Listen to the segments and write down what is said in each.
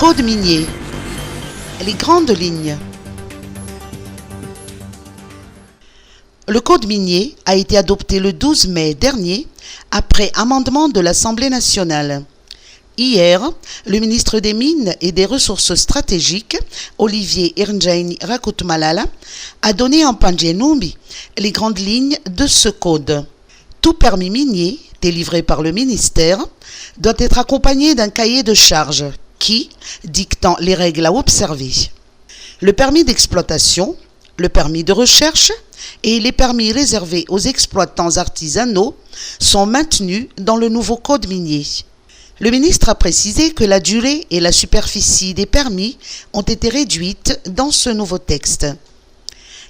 Code minier. Les grandes lignes. Le Code minier a été adopté le 12 mai dernier après amendement de l'Assemblée nationale. Hier, le ministre des Mines et des Ressources stratégiques, Olivier Irnjaini Rakutmalala, a donné en Panjenumbi les grandes lignes de ce code. Tout permis minier, délivré par le ministère, doit être accompagné d'un cahier de charges qui, dictant les règles à observer. Le permis d'exploitation, le permis de recherche et les permis réservés aux exploitants artisanaux sont maintenus dans le nouveau code minier. Le ministre a précisé que la durée et la superficie des permis ont été réduites dans ce nouveau texte.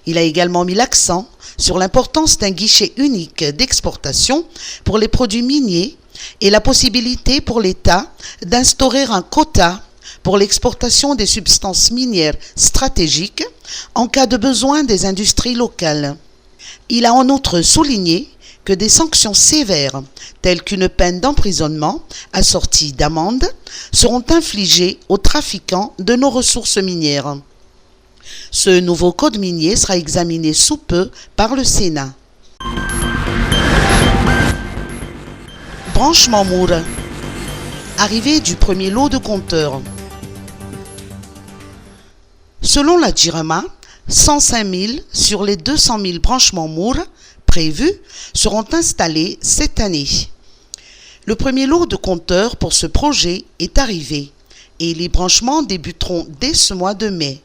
Il a également mis l'accent sur l'importance d'un guichet unique d'exportation pour les produits miniers et la possibilité pour l'État d'instaurer un quota pour l'exportation des substances minières stratégiques en cas de besoin des industries locales. Il a en outre souligné que des sanctions sévères, telles qu'une peine d'emprisonnement assortie d'amendes, seront infligées aux trafiquants de nos ressources minières. Ce nouveau code minier sera examiné sous peu par le Sénat. Branchement Mour. Arrivée du premier lot de compteurs. Selon la JIREMA, 105 000 sur les 200 000 branchements Mour prévus seront installés cette année. Le premier lot de compteurs pour ce projet est arrivé et les branchements débuteront dès ce mois de mai.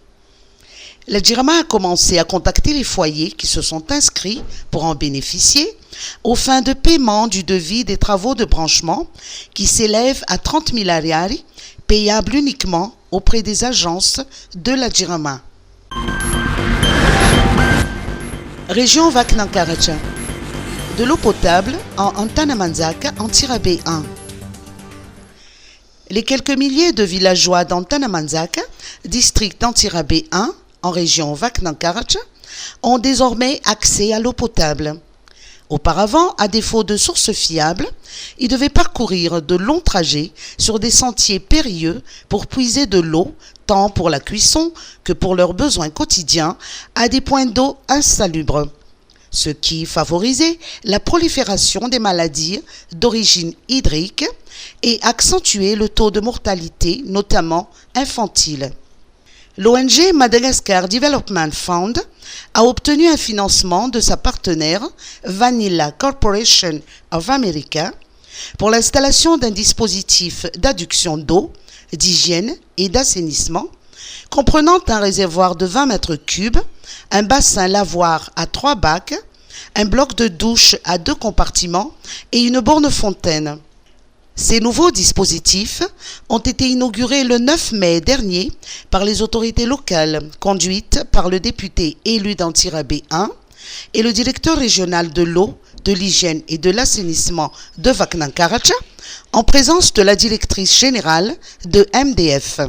La JIREMA a commencé à contacter les foyers qui se sont inscrits pour en bénéficier aux fins de paiement du devis des travaux de branchement qui s'élève à 30 000 ariari, payables uniquement auprès des agences de la JIREMA. Région Vaknankaracha. De l'eau potable en Antanamanzaka en Tirabé 1. Les quelques milliers de villageois d'Antanamanzaka, district d'Antirabé 1, en région Vaknankaracha, ont désormais accès à l'eau potable. Auparavant, à défaut de sources fiables, ils devaient parcourir de longs trajets sur des sentiers périlleux pour puiser de l'eau, tant pour la cuisson que pour leurs besoins quotidiens, à des points d'eau insalubres, ce qui favorisait la prolifération des maladies d'origine hydrique et accentuait le taux de mortalité, notamment infantile. L'ONG Madagascar Development Fund a obtenu un financement de sa partenaire Vanilla Corporation of America pour l'installation d'un dispositif d'adduction d'eau, d'hygiène et d'assainissement comprenant un réservoir de 20 mètres cubes, un bassin lavoir à 3 bacs, un bloc de douche à 2 compartiments et une borne fontaine. Ces nouveaux dispositifs ont été inaugurés le 9 mai dernier par les autorités locales, conduites par le député élu d'Antirabé 1 et le directeur régional de l'eau, de l'hygiène et de l'assainissement de Vaknankaracha, en présence de la directrice générale de MDF.